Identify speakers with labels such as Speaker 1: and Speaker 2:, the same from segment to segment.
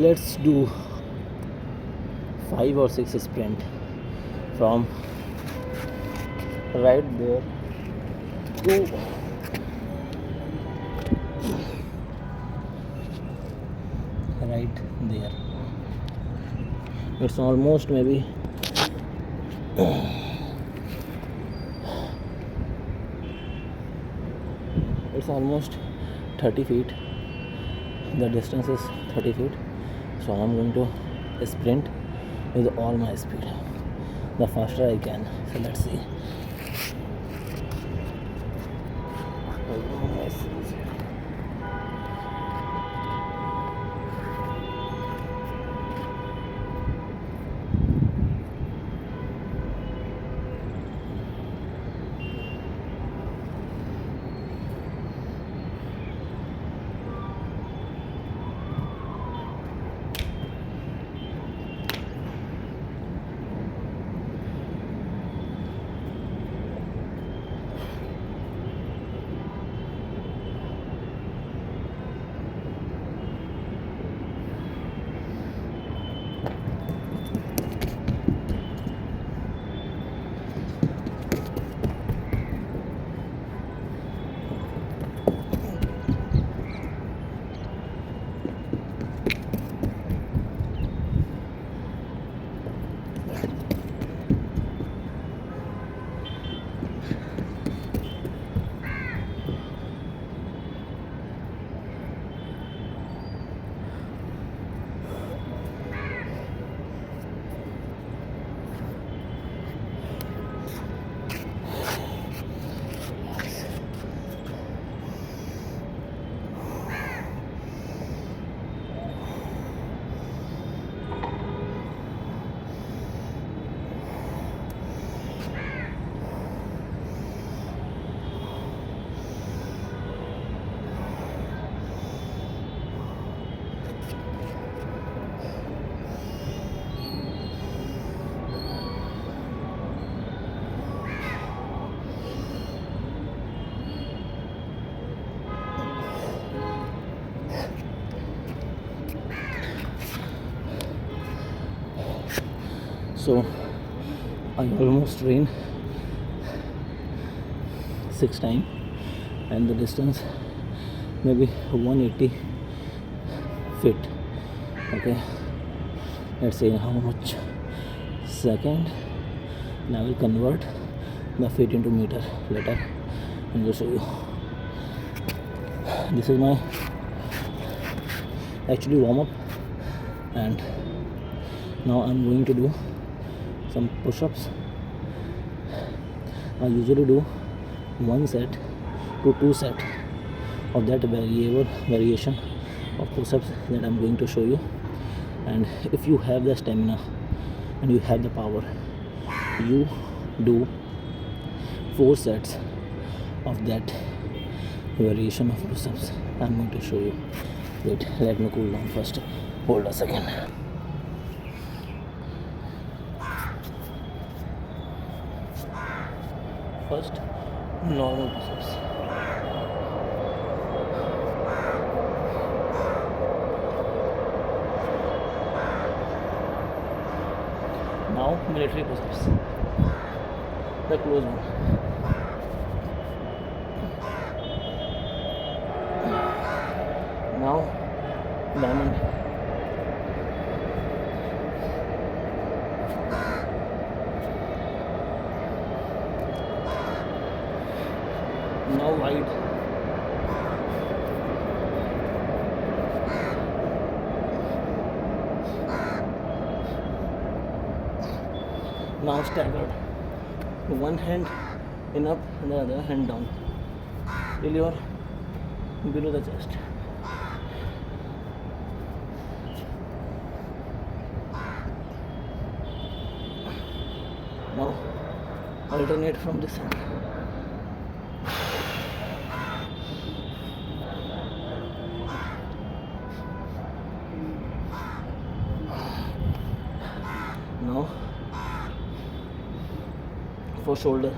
Speaker 1: let's do 5 or 6 sprint from right there to right there. It's almost maybe it's almost 30 feet. The distance is 30 feet, so I'm going to sprint with all my speed, the faster I can. So let's see. So I almost ran 6 times, and the distance maybe 180 feet. Okay, let's see how much second, and I will convert the feet into meter later and will show you. This is my actually warm up, and now I'm going to do some push-ups. I usually do 1 set to 2 set of that variation of push-ups that I'm going to show you. And if you have the stamina and you have the power, you do 4 sets of that variation of push-ups. I'm going to show you. Wait, let me cool down first. Hold a second. First, normal push-ups. Now military push-ups, the close one. Now diamond. Now wide. Now staggered. One hand in up and the other hand down till you're below the chest. Now alternate from this hand. Now for shoulder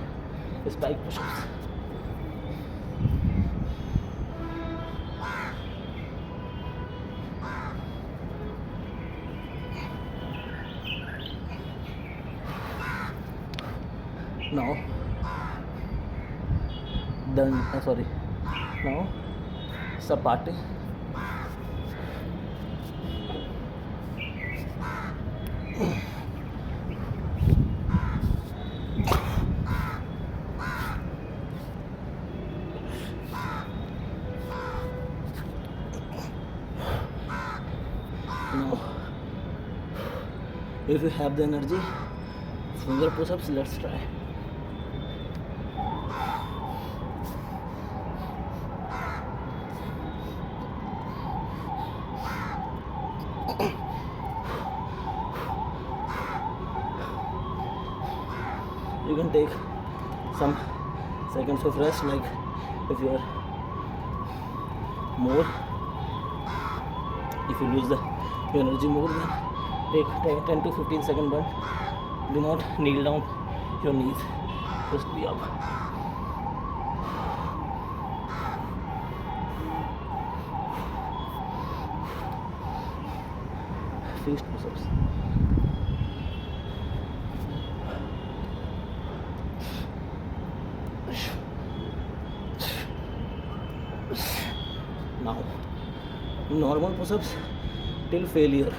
Speaker 1: spike push-ups. Now sorry, now sapate. Now if you have the energy, finger push-ups, let's try. You can take some seconds of rest, like if you are more, if you lose the energy more, then take 10 to 15 second burn. Do not kneel down your knees, just be up. Fist push-ups. Now normal push-ups till failure.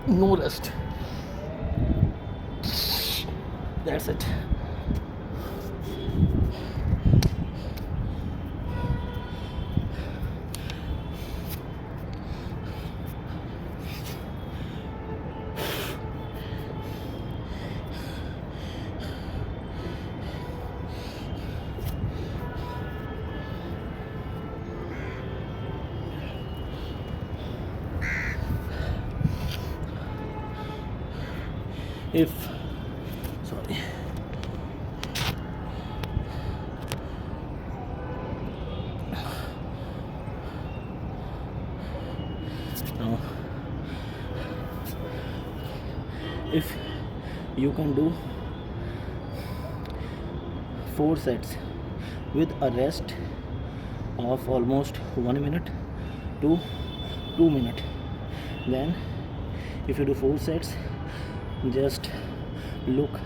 Speaker 1: No rest. That's it. If sorry, now if you can do 4 sets with a rest of almost 1 minute to 2 minutes, then if you do 4 sets, just look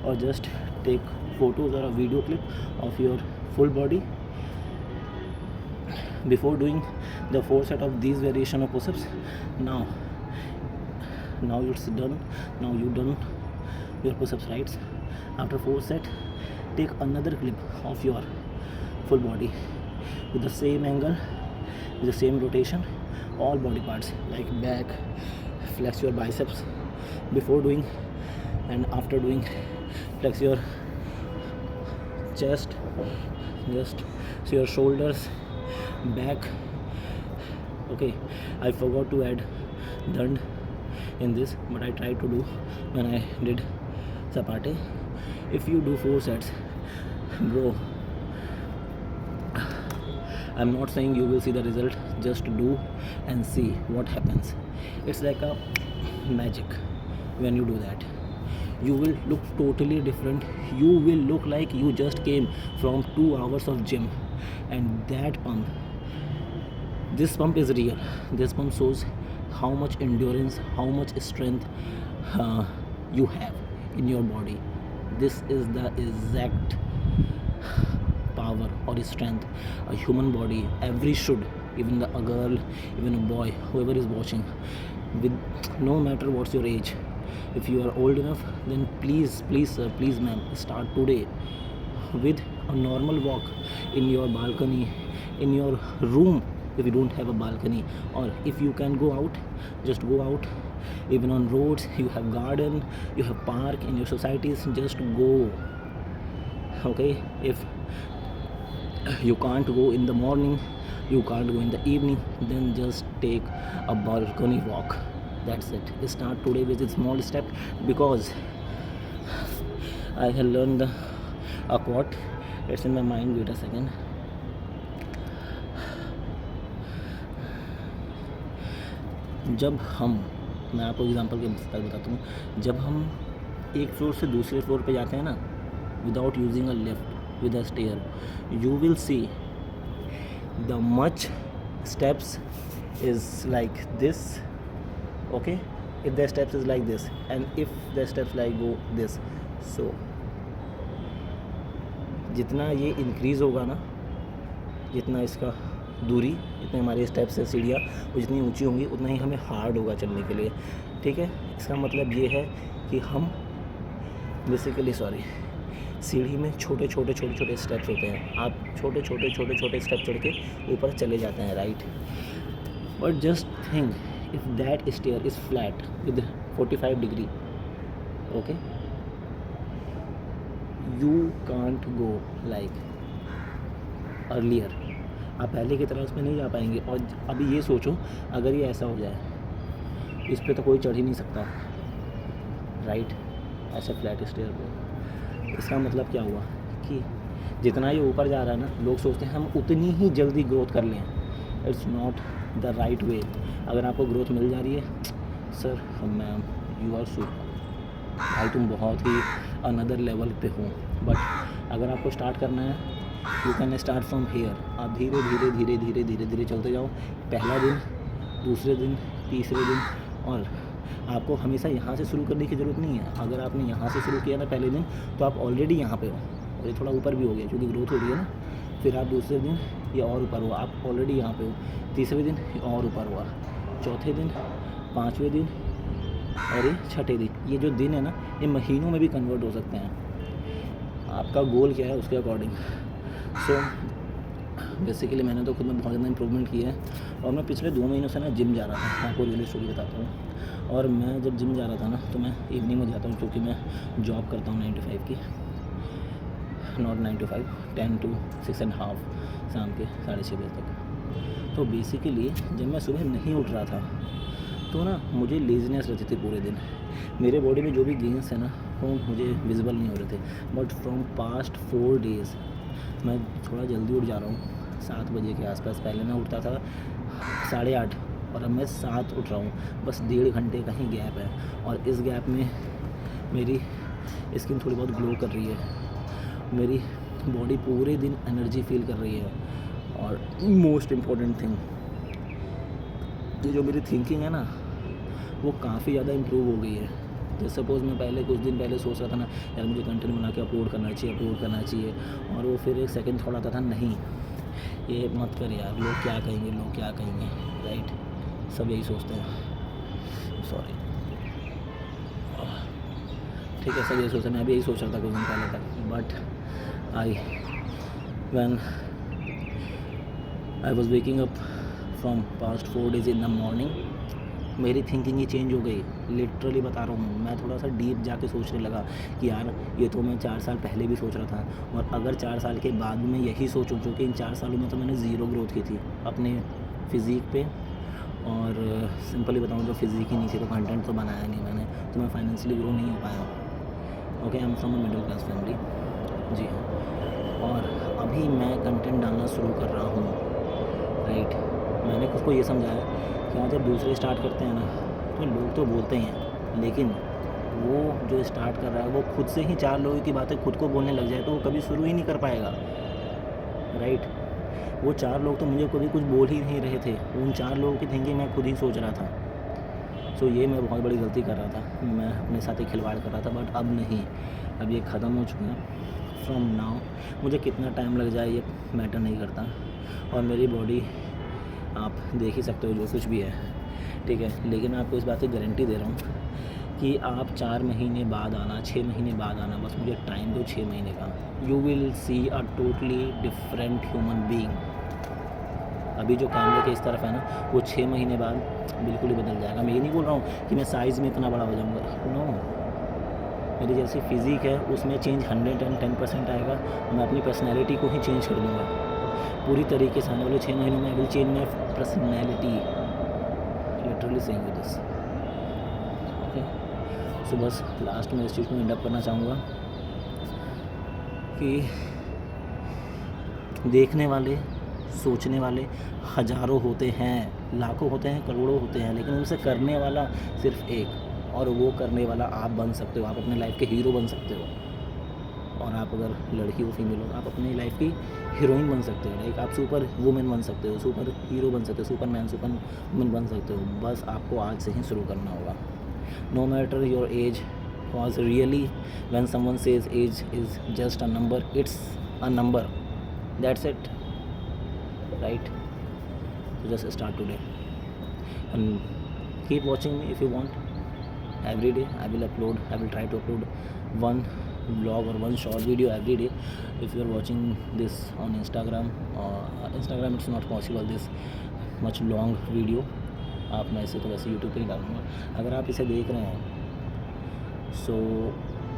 Speaker 1: or just take photos or a video clip of your full body before doing the 4 set of these variation of push-ups. Now it's done. Now you done your push-ups, right? After 4 set, take another clip of your full body with the same angle, with the same rotation, all body parts like back, flex your biceps before doing and after doing, flex your chest, just see your shoulders, back. Okay, I forgot to add dand in this, but I tried to do when I did sapate. If you do 4 sets, bro, I'm not saying you will see the result, just do and see what happens. It's like a magic. When you do that, you will look totally different. You will look like you just came from 2 hours of gym. And that pump, this pump is real. This pump shows how much endurance, how much strength you have in your body. This is the exact power or strength a human body every should, even a girl, even a boy, whoever is watching, with no matter what's your age. If you are old enough, then please sir, please ma'am, start today with a normal walk in your balcony, in your room if you don't have a balcony, or if you can go out, just go out. Even on roads, you have garden, you have park in your societies, just go. Okay, if you can't go in the morning, you can't go in the evening, then just take a balcony walk. That's it. Start today with a small step, because I have learned a quote. It's in my mind. Wait a second. जब हम, मैं आपको example के साथ बताता हूँ, जब हम एक फ्लोर से दूसरे फ्लोर पे जाते हैं ना, without using a lift with a stair, you will see the much steps is like this. Okay, if the steps is like this and if the steps like go this, so जितना ये increase होगा ना, जितना इसका दूरी, जितने हमारे steps है सीढ़ियाँ वो जितनी ऊंची होंगी उतना ही हमें हार्ड होगा चलने के लिए। ठीक है, इसका मतलब ये है कि हम बेसिकली सीढ़ी में छोटे छोटे स्टेप्स होते हैं। आप छोटे छोटे स्टेप चढ़ के ऊपर चले जाते हैं, right. But just think if that stair is flat with 45 degree, okay, you can't go like earlier. आप पहले की तरह उसमें नहीं जा पाएंगे। और अभी ये सोचो अगर ये ऐसा हो जाए, इस पर तो कोई चढ़ ही नहीं सकता, राइट, ऐसे फ्लैट स्टेयर पे। इसका मतलब क्या हुआ कि जितना ये ऊपर जा रहा है ना, लोग सोचते हैं हम उतनी ही जल्दी ग्रोथ कर लें। It's not the right way. अगर आपको ग्रोथ मिल जा रही है, sir ma'am you are super, भाई तुम बहुत ही अनदर लेवल पे हो। बट अगर आपको स्टार्ट करना है, you can start from here. आप धीरे धीरे चलते जाओ। पहला दिन, दूसरे दिन, तीसरे दिन, और आपको हमेशा यहाँ से शुरू करने की ज़रूरत नहीं है। अगर आपने यहाँ से शुरू किया ना पहले दिन, तो आप ऑलरेडी यहाँ पे हो, और ये थोड़ा ऊपर भी हो गया क्योंकि ग्रोथ हो रही है ना। फिर आप दूसरे दिन ये और ऊपर हुआ, आप ऑलरेडी यहाँ पे हो। तीसरे दिन ये और ऊपर हुआ, चौथे दिन, पाँचवें दिन और ये छठे दिन। ये जो दिन है ना, ये महीनों में भी कन्वर्ट हो सकते हैं। आपका गोल क्या है उसके अकॉर्डिंग। सो बेसिकली मैंने तो खुद में बहुत ज़्यादा इंप्रूवमेंट किया है। और मैं पिछले 2 महीनों से ना जिम जा रहा था, मैं आपको रियल स्टोरी बताता हूँ। और मैं जब जिम जा रहा था ना, तो मैं इवनिंग में जाता हूँ क्योंकि मैं जॉब करता हूँ 9 to 5 की, नॉट 9 to 5, 10 to 6:30 शाम के 6:30 बजे तक। तो बेसिकली जब मैं सुबह नहीं उठ रहा था तो ना मुझे लेज़ीनेस रहती थी पूरे दिन। मेरे बॉडी में जो भी गेन्स है ना वो मुझे विजिबल नहीं हो रहे थे। बट फ्रॉम पास्ट 4 डेज़ मैं थोड़ा जल्दी उठ जा रहा हूँ, 7 बजे के आसपास। पहले मैं उठता था 8:30 और अब मैं 7 उठ रहा हूँ। बस 1.5 घंटे का ही गैप है, और इस गैप में मेरी स्किन थोड़ी बहुत ग्लो कर रही है, मेरी बॉडी पूरे दिन एनर्जी फील कर रही है। और मोस्ट इम्पॉर्टेंट थिंग, ये जो मेरी थिंकिंग है ना वो काफ़ी ज़्यादा इम्प्रूव हो गई है। जैसे सपोज़ मैं पहले कुछ दिन पहले सोच रहा था ना, यार मुझे कंटेंट बना के अपलोड करना चाहिए, और वो फिर एक सेकंड थोड़ा आता था, नहीं ये मत कर यार, लोग क्या कहेंगे, राइट। सब यही सोचते हैं, सॉरी, ठीक है, सब यही सोचते हैं। मैं भी यही सोच रहा था कुछ दिन पहले तक। But when I was waking up from past 4 days in the morning, मेरी थिंकिंग ही चेंज हो गई। लिटरली बता रहा हूँ, मैं थोड़ा सा डीप जाके सोचने लगा कि यार ये तो मैं 4 साल पहले भी सोच रहा था, और अगर 4 साल के बाद मैं यही सोचूं, क्योंकि इन 4 सालों में तो मैंने ज़ीरो ग्रोथ की थी अपने फिज़ीक पे। और सिंपली बताऊँ, जो फिज़ीक ही नहीं थी तो कंटेंट तो बनाया नहीं मैंने, तो मैं फाइनेंशियली ग्रो नहीं हो पाया। Okay, I am from a middle class family, जी। और अभी मैं कंटेंट डालना शुरू कर रहा हूँ, राइट। मैंने खुद को ये समझाया कि हाँ, जब दूसरे स्टार्ट करते हैं ना तो लोग तो बोलते हैं, लेकिन वो जो स्टार्ट कर रहा है वो खुद से ही 4 लोगों की बातें खुद को बोलने लग जाए तो वो कभी शुरू ही नहीं कर पाएगा, राइट। वो 4 लोग तो मुझे कभी कुछ बोल ही नहीं रहे थे, उन 4 लोगों की थिंकिंग मैं खुद ही सोच रहा था। सो ये मैं बहुत बड़ी गलती कर रहा था, मैं अपने साथ ही खिलवाड़ कर रहा था। बट अब नहीं, अब ये ख़त्म हो चुका है। फ्रॉम नाउ मुझे कितना टाइम लग जाए ये मैटर नहीं करता, और मेरी बॉडी आप देख ही सकते हो जो कुछ भी है, ठीक है। लेकिन मैं आपको इस बात की गारंटी दे रहा हूँ कि आप 4 महीने बाद आना, 6 महीने बाद आना, बस मुझे टाइम दो 6 महीने का, you will see a totally different human being. अभी जो कैमरे के इस तरफ है ना, वो 6 महीने बाद बिल्कुल ही बदल जाएगा। मैं ये नहीं बोल रहा हूँ कि मैं साइज़ में इतना बड़ा हो जाऊँगा, नो। मेरी जैसी फिज़ीक है उसमें चेंज 110% आएगा, और मैं अपनी पर्सनैलिटी को ही चेंज कर दूँगा पूरी तरीके से। आने वाले 6 महीनों में I will change my personality, literally saying this, okay. So बस लास्ट में इस चीज़ को एंड अप करना चाहूँगा कि देखने वाले, सोचने वाले हज़ारों होते हैं, लाखों होते हैं, करोड़ों होते हैं, लेकिन उनसे करने वाला सिर्फ एक, और वो करने वाला आप बन सकते हो। आप अपने लाइफ के हीरो बन सकते हो। और आप अगर लड़की हो, फीमेल हो, आप अपनी लाइफ की हीरोइन बन सकते हो, लाइक आप सुपर वुमेन बन सकते हो, सुपर हीरो बन सकते हो, सुपरमैन, सुपर वुमेन बन सकते हो। बस आपको आज से ही शुरू करना होगा। No matter your age, cause really when someone says age is just a number, it's a number, that's it, right? So just start today and keep watching me if you want. Every day I will try to upload one vlog or one short video every day. If you are watching this on Instagram, Instagram it's not possible this much long video. आप मैं ऐसे तो वैसे YouTube पे ही डालूँगा। अगर आप इसे देख रहे हैं सो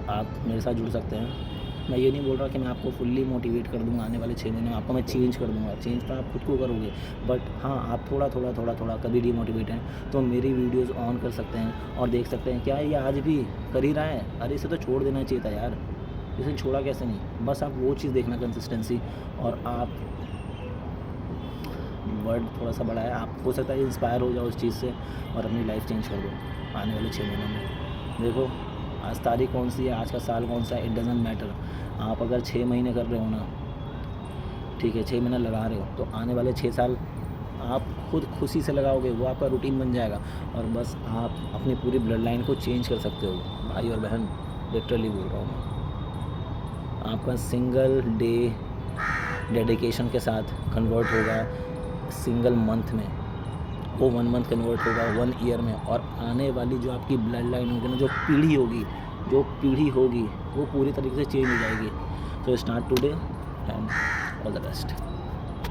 Speaker 1: आप मेरे साथ जुड़ सकते हैं। मैं ये नहीं बोल रहा कि मैं आपको फुल्ली मोटिवेट कर दूँगा, आने वाले 6 महीने में आपको मैं चेंज कर दूँगा, चेंज तो आप खुद को करोगे। बट हाँ, आप थोड़ा कभी डीमोटिवेट हैं तो मेरी वीडियोज़ ऑन कर सकते हैं और देख सकते हैं क्या ये आज भी कर ही रहा है, अरे इसे तो छोड़ देना चाहिए था यार, इसे छोड़ा कैसे नहीं। बस आप वो चीज़ देखना, कंसिस्टेंसी, और आप वर्ड थोड़ा सा बड़ा है, आप हो सकता है इंस्पायर हो जाओ उस चीज़ से और अपनी लाइफ चेंज कर दो आने वाले 6 महीनों में। देखो आज तारीख कौन सी है, आज का साल कौन सा है, इट डजेंट मैटर। आप अगर 6 महीने कर रहे हो ना, ठीक है, 6 महीना लगा रहे हो, तो आने वाले 6 साल आप खुद खुशी से लगाओगे, वो आपका रूटीन बन जाएगा और बस आप अपनी पूरी ब्लड लाइन को चेंज कर सकते हो। भाई और बहन लिटरली बोल रहा हूँ मैं, आपका सिंगल डे डेडिकेशन के साथ कन्वर्ट होगा सिंगल मंथ में, वो 1 मंथ कन्वर्ट होगा 1 ईयर में, और आने वाली जो आपकी ब्लड लाइन होगी ना, जो पीढ़ी होगी वो पूरी तरीके से चेंज हो जाएगी। So start today and all the best.